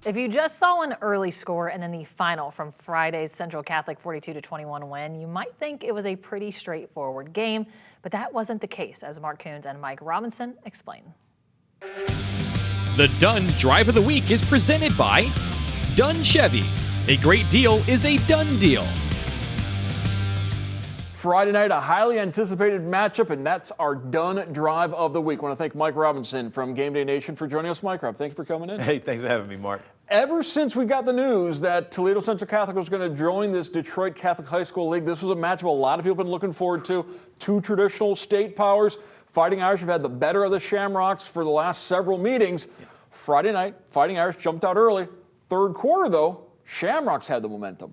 If you just saw an early score and then the final from Friday's Central Catholic 42-21 win, you might think it was a pretty straightforward game, but that wasn't the case, as Mark Coons and Mike Robinson explain. The Dunn Drive of the Week is presented by Dunn Chevy. A great deal is a done deal. Friday night, a highly anticipated matchup, and that's our Dunn Drive of the Week. I want to thank Mike Robinson from Game Day Nation for joining us. Mike Rob, thank you for coming in. Hey, thanks for having me, Mark. Ever since we got the news that Toledo Central Catholic was going to join this Detroit Catholic High School League, this was a matchup a lot of people have been looking forward to. Two traditional state powers. Fighting Irish have had the better of the Shamrocks for the last several meetings. Yeah. Friday night, Fighting Irish jumped out early. Third quarter, though, Shamrocks had the momentum.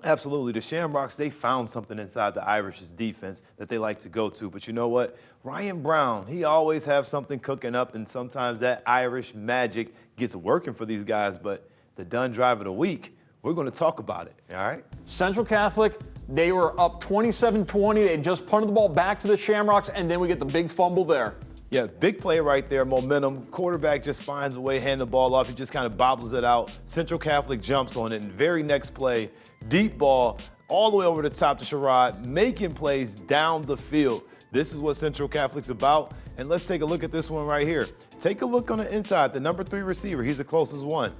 Absolutely. The Shamrocks, they found something inside the Irish's defense that they like to go to. But you know what? Ryan Brown, he always have something cooking up, and sometimes that Irish magic gets working for these guys. But the Dunn Drive of the Week, we're going to talk about it, all right? Central Catholic, they were up 27-20. They just punted the ball back to the Shamrocks, and then we get the big fumble there. Yeah, big play right there, momentum. Quarterback just finds a way, hand the ball off. He just kind of bobbles it out. Central Catholic jumps on it, and very next play, deep ball all the way over the top to Sherrod, making plays down the field. This is what Central Catholic's about, and let's take a look at this one right here. Take a look on the inside, the number 3 receiver. He's the closest one.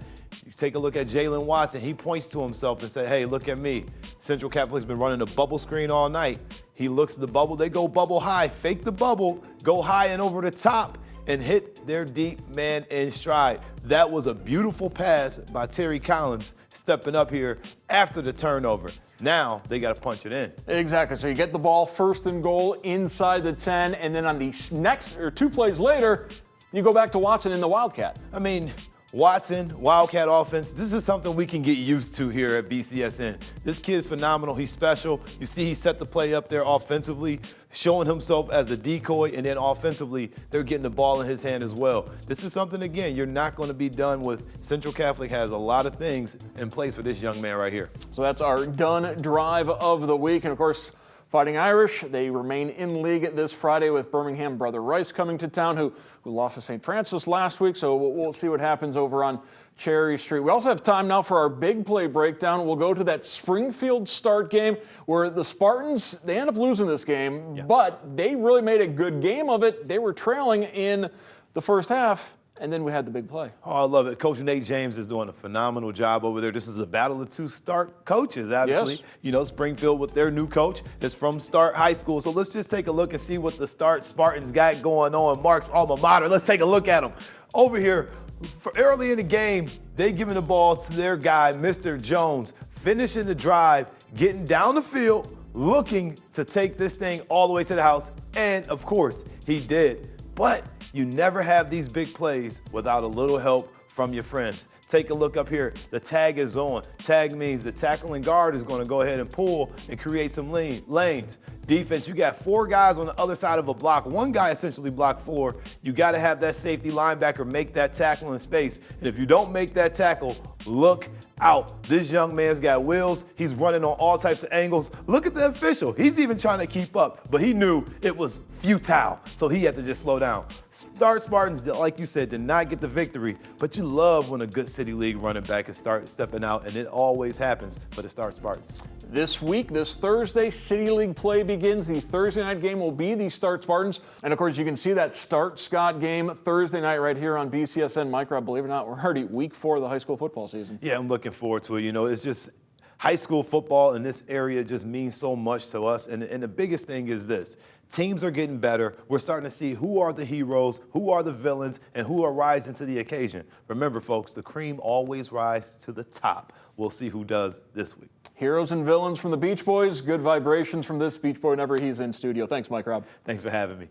You take a look at Jalen Watson. He points to himself and says, hey, look at me. Central Catholic's been running a bubble screen all night. He looks at the bubble. They go bubble high, fake the bubble, go high and over the top, and hit their deep man in stride. That was a beautiful pass by Terry Collins, stepping up here after the turnover. Now they got to punch it in. Exactly. So you get the ball first and goal inside the 10, and then on the next or 2 plays later, you go back to Watson in the Wildcat. I mean, Watson, Wildcat offense, this is something we can get used to here at BCSN. This kid is phenomenal. He's special. You see he set the play up there offensively, showing himself as a decoy, and then offensively, they're getting the ball in his hand as well. This is something, again, you're not going to be done with. Central Catholic has a lot of things in place for this young man right here. So that's our Dunn Drive of the Week. And, of course, Fighting Irish, they remain in league this Friday with Birmingham Brother Rice coming to town, who lost to St. Francis last week. So we'll see what happens over on Cherry Street. We also have time now for our big play breakdown. We'll go to that Springfield Start game where the Spartans, they end up losing this game, but they really made a good game of it. They were trailing in the first half. And then we had the big play. Oh, I love it. Coach Nate James is doing a phenomenal job over there. This is a battle of 2 Start coaches, obviously. Yes. You know, Springfield with their new coach is from Start High School. So let's just take a look and see what the Start Spartans got going on. Mark's alma mater. Let's take a look at them. Over here, for early in the game, they giving the ball to their guy, Mr. Jones, finishing the drive, getting down the field, looking to take this thing all the way to the house. And, of course, he did. But you never have these big plays without a little help from your friends. Take a look up here. The tag is on. Tag means the tackling guard is going to go ahead and pull and create some lanes. Defense, you got 4 guys on the other side of a block. 1 guy essentially blocked 4. You got to have that safety linebacker make that tackle in space. And if you don't make that tackle, look out. This young man's got wheels. He's running on all types of angles. Look at the official. He's even trying to keep up, but he knew it was futile, so he had to just slow down. Start Spartans, like you said, did not get the victory, but you love when a good City League running back is stepping out, and it always happens for the Start Spartans. This week, this Thursday, City League play begins. The Thursday night game will be the Start Spartans. And, of course, you can see that Start Scott game Thursday night right here on BCSN. Mike Rob, believe it or not, we're already week 4 of the high school football season. Yeah, I'm looking forward to it. You know, it's just high school football in this area just means so much to us. And the biggest thing is this. Teams are getting better. We're starting to see who are the heroes, who are the villains, and who are rising to the occasion. Remember, folks, the cream always rises to the top. We'll see who does this week. Heroes and villains from the Beach Boys. Good vibrations from this Beach Boy whenever he's in studio. Thanks, Mike Rob. Thanks for having me.